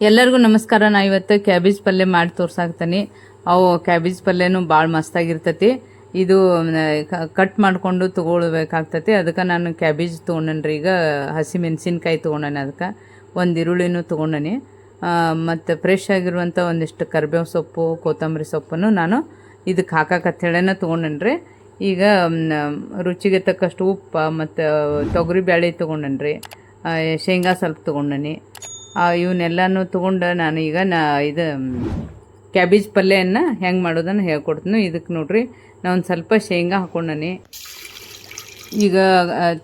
ಎಲ್ಲರಿಗೂ ನಮಸ್ಕಾರ. ನಾ ಇವತ್ತು ಕ್ಯಾಬೇಜ್ ಪಲ್ಯ ಮಾಡಿ ತೋರ್ಸಾಕ್ತೀನಿ. ಅವು ಕ್ಯಾಬೇಜ್ ಪಲ್ಯನೂ ಭಾಳ ಮಸ್ತಾಗಿರ್ತೈತಿ. ಇದು ಕಟ್ ಮಾಡಿಕೊಂಡು ತೊಗೊಳ್ಬೇಕಾಗ್ತೈತಿ. ಅದಕ್ಕೆ ನಾನು ಕ್ಯಾಬೇಜ್ ತೊಗೊಂಡೇನ್ರಿ. ಈಗ ಹಸಿ ಮೆಣಸಿನ್ಕಾಯಿ ತೊಗೊಂಡೇನೆ, ಅದಕ್ಕೆ ಒಂದು ಈರುಳ್ಳಿನೂ ತೊಗೊಂಡೇನಿ. ಮತ್ತು ಫ್ರೆಶ್ ಆಗಿರುವಂಥ ಒಂದಿಷ್ಟು ಕರಿಬೇವು ಸೊಪ್ಪು, ಕೊತ್ತಂಬರಿ ಸೊಪ್ಪನ್ನು ನಾನು ಇದಕ್ಕೆ ಹಾಕಕ್ಕಂತೇಳೇನೆ ತೊಗೊಂಡೇನ್ರಿ. ಈಗ ರುಚಿಗೆ ತಕ್ಕಷ್ಟು ಉಪ್ಪು ಮತ್ತು ತೊಗರಿ ಬೇಳೆ ತೊಗೊಂಡೇನ್ರಿ. ಶೇಂಗಾ ಸ್ವಲ್ಪ ತೊಗೊಂಡೇನಿ. ಇವನ್ನೆಲ್ಲನೂ ತೊಗೊಂಡು ನಾನು ಈಗ ಇದು ಕ್ಯಾಬೇಜ್ ಪಲ್ಯವನ್ನು ಹೆಂಗೆ ಮಾಡೋದನ್ನು ಹೇಳ್ಕೊಡ್ತೀನಿ. ಇದಕ್ಕೆ ನೋಡ್ರಿ, ನಾನು ಒಂದು ಸ್ವಲ್ಪ ಶೇಂಗಾ ಹಾಕ್ಕೊಂಡನಿ. ಈಗ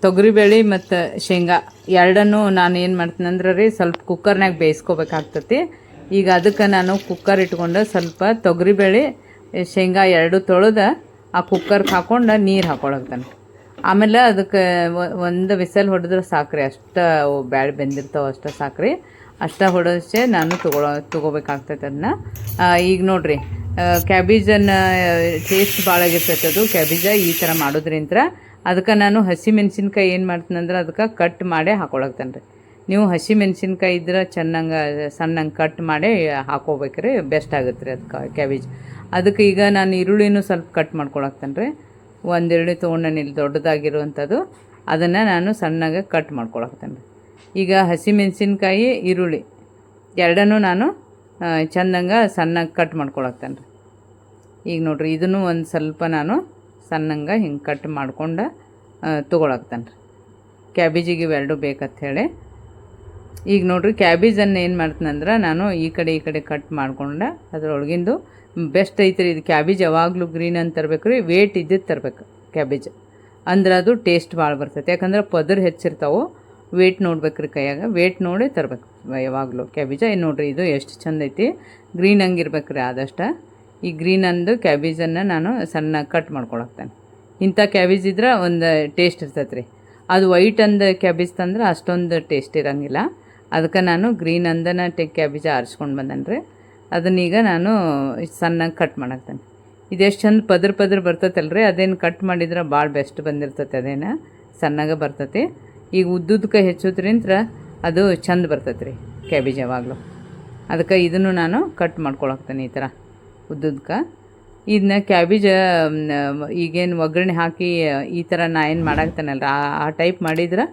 ತೊಗರಿಬೇಳೆ ಮತ್ತು ಶೇಂಗಾ ಎರಡನ್ನೂ ನಾನು ಏನು ಮಾಡ್ತೀನಿ ಅಂದ್ರೆ ರೀ, ಸ್ವಲ್ಪ ಕುಕ್ಕರ್ನಾಗ ಬೇಯಿಸ್ಕೋಬೇಕಾಗ್ತತಿ. ಈಗ ಅದಕ್ಕೆ ನಾನು ಕುಕ್ಕರ್ ಇಟ್ಕೊಂಡು ಸ್ವಲ್ಪ ತೊಗರಿಬೇಳೆ ಶೇಂಗಾ ಎರಡು ತೊಳೆದು ಆ ಕುಕ್ಕರ್ಗೆ ಹಾಕ್ಕೊಂಡು ನೀರು ಹಾಕ್ಕೊಳಕ್ತಾನೆ. ಆಮೇಲೆ ಅದಕ್ಕೆ ಒಂದು ವಿಸಲ್ ಹೊಡೆದ್ರೆ ಸಾಕ್ರಿ, ಅಷ್ಟು ಬ್ಯಾಳೆ ಬೆಂದಿರ್ತಾವೆ, ಅಷ್ಟು ಸಾಕ್ರಿ. ಅಷ್ಟು ಹೊಡೆಸೆ ನಾನು ತೊಗೋಬೇಕಾಗ್ತೈತೆ ಅದನ್ನ. ಈಗ ನೋಡಿರಿ, ಕ್ಯಾಬೇಜನ್ನು ಟೇಸ್ಟ್ ಭಾಳ ಆಗಿರ್ತೈತೆ ಅದು ಕ್ಯಾಬೇಜ ಈ ಥರ ಮಾಡೋದ್ರಿಂತ. ಅದಕ್ಕೆ ನಾನು ಹಸಿ ಮೆಣಸಿನ್ಕಾಯಿ ಏನು ಮಾಡ್ತೀನಿ ಅಂದ್ರೆ ಅದಕ್ಕೆ ಕಟ್ ಮಾಡೇ ಹಾಕ್ಕೊಳಕ್ತಾನೆ ರೀ. ನೀವು ಹಸಿ ಮೆಣಸಿನ್ಕಾಯಿ ಇದ್ರೆ ಚೆನ್ನಾಗಿ ಸಣ್ಣಂಗೆ ಕಟ್ ಮಾಡೇ ಹಾಕೋಬೇಕ್ರಿ, ಬೆಸ್ಟ್ ಆಗುತ್ತೆ ರೀ ಅದಕ್ಕೆ ಕ್ಯಾಬೇಜ್. ಅದಕ್ಕೆ ಈಗ ನಾನು ಈರುಳ್ಳಿನೂ ಸ್ವಲ್ಪ ಕಟ್ ಮಾಡ್ಕೊಳಕ್ತಾನೆ ರೀ. ಒಂದು ಈರುಳ್ಳಿ ತೊಗೊಂಡು ಇಲ್ಲಿ ದೊಡ್ಡದಾಗಿರುವಂಥದ್ದು, ಅದನ್ನು ನಾನು ಸಣ್ಣಗೆ ಕಟ್ ಮಾಡ್ಕೊಳಕ್ತಾನೆ ರೀ. ಈಗ ಹಸಿ ಮೆಣಸಿನ್ಕಾಯಿ ಈರುಳ್ಳಿ ಎರಡನ್ನೂ ನಾನು ಚೆಂದಂಗೆ ಸಣ್ಣಗೆ ಕಟ್ ಮಾಡ್ಕೊಳಕ್ತಾನೆ ರೀ. ಈಗ ನೋಡಿರಿ, ಇದನ್ನು ಒಂದು ಸ್ವಲ್ಪ ನಾನು ಸಣ್ಣಂಗೆ ಹಿಂಗೆ ಕಟ್ ಮಾಡ್ಕೊಂಡು ತೊಗೊಳಕ್ತಾನೆ ರೀ. ಕ್ಯಾಬೇಜಿಗೆ ಇವೆರಡು ಬೇಕಂತ ಹೇಳಿ. ಈಗ ನೋಡಿರಿ, ಕ್ಯಾಬೇಜನ್ನು ಏನು ಮಾಡ್ತೀನಂದ್ರೆ ನಾನು ಈ ಕಡೆ ಕಟ್ ಮಾಡ್ಕೊಂಡು ಅದರೊಳಗಿಂದು ಬೆಸ್ಟ್ ಐತ್ರಿ. ಇದು ಕ್ಯಾಬೇಜ್ ಯಾವಾಗಲೂ ಗ್ರೀನ್ ಅಂತ ತರಬೇಕು ರೀ, ವೇಟ್ ಇದ್ದಿದ್ದು ತರಬೇಕು ಕ್ಯಾಬೇಜ್, ಅಂದ್ರೆ ಅದು ಟೇಸ್ಟ್ ಭಾಳ ಬರ್ತೈತೆ. ಯಾಕಂದ್ರೆ ಪದರ್ ಹೆಚ್ಚಿರ್ತಾವೆ, ವೇಟ್ ನೋಡ್ಬೇಕ್ರಿ ಕೈಯಾಗ, ವೇಟ್ ನೋಡಿ ತರಬೇಕು ಯಾವಾಗಲೂ ಕ್ಯಾಬೇಜ. ಏನು ನೋಡಿರಿ, ಇದು ಎಷ್ಟು ಚಂದ ಐತಿ, ಗ್ರೀನ್ ಹಂಗಿರ್ಬೇಕು ರೀ ಆದಷ್ಟು. ಈ ಗ್ರೀನ್ ಅಂದು ಕ್ಯಾಬೇಜನ್ನು ನಾನು ಸಣ್ಣ ಕಟ್ ಮಾಡ್ಕೊಳಕ್ತಾನೆ. ಇಂಥ ಕ್ಯಾಬೇಜ್ ಇದ್ರೆ ಒಂದು ಟೇಸ್ಟ್ ಇರ್ತೈತೆ ರೀ. ಅದು ವೈಟ್ ಅಂದ ಕ್ಯಾಬೇಜ್ ತಂದ್ರೆ ಅಷ್ಟೊಂದು ಟೇಸ್ಟ್ ಇರೋಂಗಿಲ್ಲ. ಅದಕ್ಕೆ ನಾನು ಗ್ರೀನ್ ಅಂದನ ಕ್ಯಾಬೇಜ ಆರಿಸ್ಕೊಂಡು ಬಂದೇನೆ ರೀ. ಅದನ್ನೀಗ ನಾನು ಸಣ್ಣಗೆ ಕಟ್ ಮಾಡಾಕ್ತಾನೆ. ಇದೆಷ್ಟು ಚಂದ ಪದ್ರ ಬರ್ತೈತಲ್ರಿ, ಅದೇನು ಕಟ್ ಮಾಡಿದ್ರೆ ಭಾಳ ಬೆಸ್ಟ್ ಬಂದಿರ್ತೈತೆ, ಅದೇನು ಸಣ್ಣಗೆ ಬರ್ತೈತಿ. ಈಗ ಉದ್ದುದಕ್ಕೆ ಹೆಚ್ಚೋದ್ರಿಂತ ಅದು ಚಂದ ಬರ್ತೈತೆ ರೀ ಕ್ಯಾಬೇಜ್ ಯಾವಾಗಲೂ. ಅದಕ್ಕೆ ಇದನ್ನು ನಾನು ಕಟ್ ಮಾಡ್ಕೊಳಕ್ತಾನೆ ಈ ಥರ ಉದ್ದುದಕ್ಕೆ. ಇದನ್ನ ಕ್ಯಾಬೇಜ ಈಗೇನು ಒಗ್ಗರಣೆ ಹಾಕಿ ಈ ಥರ ನಾ ಏನು ಮಾಡಾಕ್ತಾನಲ್ಲ ಆ ಟೈಪ್ ಮಾಡಿದ್ರೆ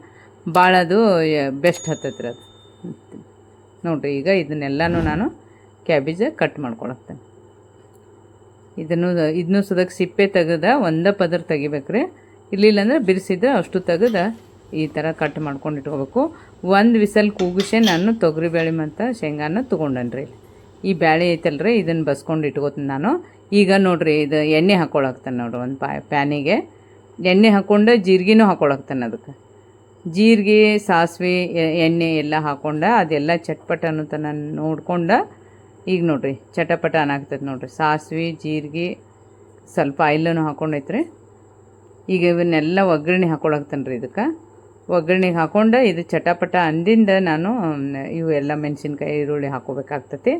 ಭಾಳ ಅದು ಬೆಸ್ಟ್ ಹತ್ತೈತೆ ರೀ ಅದು. ನೋಡಿರಿ, ಈಗ ಇದನ್ನೆಲ್ಲನೂ ನಾನು ಕ್ಯಾಬೇಜ ಕಟ್ ಮಾಡ್ಕೊಳಕ್ತಾನೆ. ಇದನ್ನು ಸುದಕ್ಕೆ ಸಿಪ್ಪೆ ತೆಗೆದ ಒಂದೇ ಪದರ ತೆಗಿಬೇಕ್ರಿ. ಇರಲಿಲ್ಲಂದ್ರೆ ಬಿರಿಸಿದ್ರೆ ಅಷ್ಟು ತೆಗೆದ ಈ ಥರ ಕಟ್ ಮಾಡ್ಕೊಂಡು ಇಟ್ಕೋಬೇಕು. ಒಂದು ವಿಸಲ್ ಕೂಗಿಸೆ ನಾನು ತೊಗರಿಬೇಳೆ ಮತ್ತು ಶೇಂಗಾನ ತೊಗೊಂಡೇನ್ರಿ. ಈ ಬೇಳೆ ಐತಲ್ರಿ, ಇದನ್ನು ಬಸ್ಕೊಂಡು ಇಟ್ಕೋತೀನಿ ನಾನು. ಈಗ ನೋಡಿರಿ, ಇದು ಎಣ್ಣೆ ಹಾಕ್ಕೊಳಕ್ತಾನೆ ನೋಡಿರಿ. ಒಂದು ಪ್ಯಾನಿಗೆ ಎಣ್ಣೆ ಹಾಕ್ಕೊಂಡು ಜೀರಿಗೆನೂ ಹಾಕ್ಕೊಳಕ್ತಾನೆ. ಅದಕ್ಕೆ ಜೀರಿಗೆ, ಸಾಸಿವೆ, ಎಣ್ಣೆ ಎಲ್ಲ ಹಾಕ್ಕೊಂಡು ಅದೆಲ್ಲ ಚಟ್ಪಟ ಅನ್ನೋತನ ನೋಡ್ಕೊಂಡು ಈಗ ನೋಡಿರಿ ಚಟಪಟ ಅನ್ನಾಗ್ತದೆ ನೋಡಿರಿ. ಸಾಸಿವೆ, ಜೀರಿಗೆ, ಸ್ವಲ್ಪ ಆಯಿಲನ್ನು ಹಾಕ್ಕೊಂಡೈತ್ರಿ. ಈಗ ಇವನ್ನೆಲ್ಲ ಒಗ್ಗರಣೆ ಹಾಕ್ಕೊಳಕ್ತಾನೆ ರೀ. ಇದಕ್ಕೆ ಒಗ್ಗರಣೆಗೆ ಹಾಕ್ಕೊಂಡು ಇದು ಚಟಪಟ ಅಂದಿಂದ ನಾನು ಇವೆಲ್ಲ ಮೆಣಸಿನ್ಕಾಯಿ, ಈರುಳ್ಳಿ ಹಾಕ್ಕೋಬೇಕಾಗ್ತತಿ.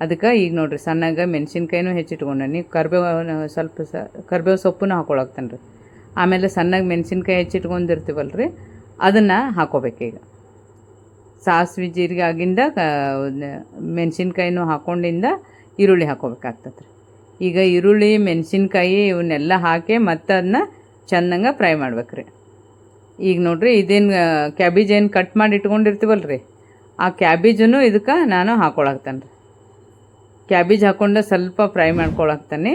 ಅದಕ್ಕೆ ಈಗ ನೋಡಿರಿ, ಸಣ್ಣಗೆ ಮೆಣಸಿನ್ಕಾಯಿನೂ ಹೆಚ್ಚಿಟ್ಕೊಂಡನಿ. ಸ್ವಲ್ಪ ಕರಿಬೇವು ಸೊಪ್ಪನ್ನು ಹಾಕ್ಕೊಳಕ್ತಾನೆ ರೀ. ಆಮೇಲೆ ಸಣ್ಣಗೆ ಮೆಣಸಿನ್ಕಾಯಿ ಹೆಚ್ಚಿಟ್ಕೊಂಡಿರ್ತೀವಲ್ಲ ರೀ, ಅದನ್ನು ಹಾಕ್ಕೋಬೇಕೀಗ. ಸಾಸಿವೆ, ಜೀರಿಗೆ ಆಗಿಂದ ಮೆಣಸಿನ್ಕಾಯಿನೂ ಹಾಕ್ಕೊಂಡಿಂದ ಈರುಳ್ಳಿ ಹಾಕ್ಕೋಬೇಕಾಗ್ತದೆ ರೀ. ಈಗ ಈರುಳ್ಳಿ, ಮೆಣಸಿನ್ಕಾಯಿ ಇವನ್ನೆಲ್ಲ ಹಾಕಿ ಮತ್ತು ಅದನ್ನ ಚೆನ್ನಾಗೆ ಫ್ರೈ ಮಾಡ್ಬೇಕು ರೀ. ಈಗ ನೋಡಿರಿ, ಇದೇನು ಕ್ಯಾಬೇಜ್ ಏನು ಕಟ್ ಮಾಡಿ ಇಟ್ಕೊಂಡಿರ್ತೀವಲ್ಲ ರೀ, ಆ ಕ್ಯಾಬೇಜನ್ನು ಇದಕ್ಕೆ ನಾನು ಹಾಕ್ಕೊಳಕ್ತಾನೆ ರೀ. ಕ್ಯಾಬೇಜ್ ಹಾಕ್ಕೊಂಡು ಸ್ವಲ್ಪ ಫ್ರೈ ಮಾಡ್ಕೊಳಕ್ತಾನೆ.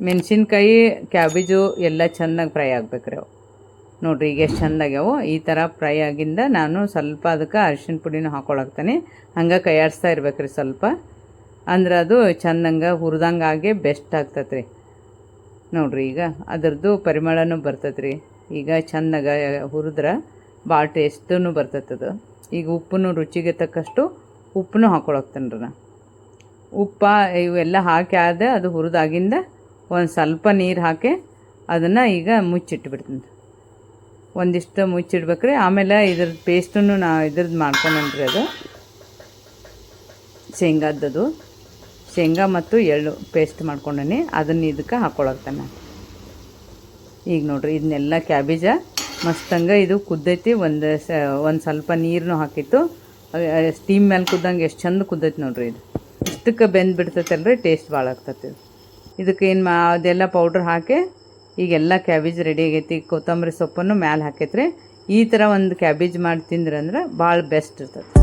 ಮೆಣಸಿನ್ಕಾಯಿ, ಕ್ಯಾಬೇಜು ಎಲ್ಲ ಚೆನ್ನಾಗಿ ಫ್ರೈ ಆಗ್ಬೇಕು ರೀ ಅವು. ನೋಡಿರಿ, ಈಗ ಎಷ್ಟು ಚೆಂದಾಗ್ಯಾವು. ಈ ಥರ ಫ್ರೈ ಆಗಿಂದ ನಾನು ಸ್ವಲ್ಪ ಅದಕ್ಕೆ ಅರಿಶಿನ ಪುಡಿನೂ ಹಾಕ್ಕೊಳಕ್ತಾನೆ. ಹಂಗೆ ಕೈಯಾಡಿಸ್ತಾ ಇರ್ಬೇಕು ರೀ ಸ್ವಲ್ಪ, ಅಂದ್ರೆ ಅದು ಚೆಂದಂಗೆ ಹುರಿದಂಗೆ ಬೆಸ್ಟ್ ಆಗ್ತದೆ ರೀ. ನೋಡಿರಿ, ಈಗ ಅದರದ್ದು ಪರಿಮಳನೂ ಬರ್ತದೆ ರೀ. ಈಗ ಚೆಂದಾಗ ಹುರಿದ್ರೆ ಭಾಳ ಟೇಸ್ಟೂ ಬರ್ತೈತದು. ಈಗ ಉಪ್ಪನ್ನು ರುಚಿಗೆ ತಕ್ಕಷ್ಟು ಉಪ್ಪನ್ನು ಹಾಕ್ಕೊಳಕ್ತಾನೆ ರೀ. ಇವೆಲ್ಲ ಹಾಕಿ ಅದು ಹುರಿದಾಗಿಂದ ಒಂದು ಸ್ವಲ್ಪ ನೀರು ಹಾಕಿ ಅದನ್ನು ಈಗ ಮುಚ್ಚಿಟ್ಬಿಡ್ತೀನಿ. ಒಂದಿಷ್ಟು ಮುಚ್ಚಿಡ್ಬೇಕ್ರಿ. ಆಮೇಲೆ ಇದ್ರದ್ದು ಪೇಸ್ಟನ್ನು ಇದ್ರದ್ದು ಮಾಡ್ಕೊಂಡ್ರಿ, ಅದು ಶೇಂಗಾದದು, ಶೇಂಗಾ ಮತ್ತು ಎಳ್ಳು ಪೇಸ್ಟ್ ಮಾಡ್ಕೊಂಡೀನಿ. ಅದನ್ನು ಇದಕ್ಕೆ ಹಾಕ್ಕೊಳಕ್ತಾನೆ. ಈಗ ನೋಡಿರಿ, ಇದನ್ನೆಲ್ಲ ಕ್ಯಾಬೇಜ ಮಸ್ತಂಗೆ ಇದು ಕುದ್ದೈತಿ. ಒಂದು ಸ್ವಲ್ಪ ನೀರನ್ನು ಹಾಕಿತ್ತು. ಸ್ಟೀಮ್ ಮೇಲೆ ಕುದ್ದಂಗೆ ಎಷ್ಟು ಚಂದ ಕುದ್ದೈತೆ ನೋಡ್ರಿ ಇದು. ಇಷ್ಟಕ್ಕೆ ಬೆಂದು ಬಿಡ್ತೈತಲ್ರಿ, ಟೇಸ್ಟ್ ಭಾಳ ಆಗ್ತೈತಿ. ಇದಕ್ಕೆ ಏನು ಅದೆಲ್ಲ ಪೌಡ್ರ್ ಹಾಕಿ ಈಗೆಲ್ಲ ಕ್ಯಾಬೇಜ್ ರೆಡಿ ಆಗೈತಿ. ಕೊತ್ತಂಬರಿ ಸೊಪ್ಪನ್ನು ಮ್ಯಾಲೆ ಹಾಕೈತ್ರಿ. ಈ ಥರ ಒಂದು ಕ್ಯಾಬೇಜ್ ಮಾಡಿ ತಿಂದ್ರಂದ್ರೆ ಭಾಳ ಬೆಸ್ಟ್ ಇರ್ತದೆ.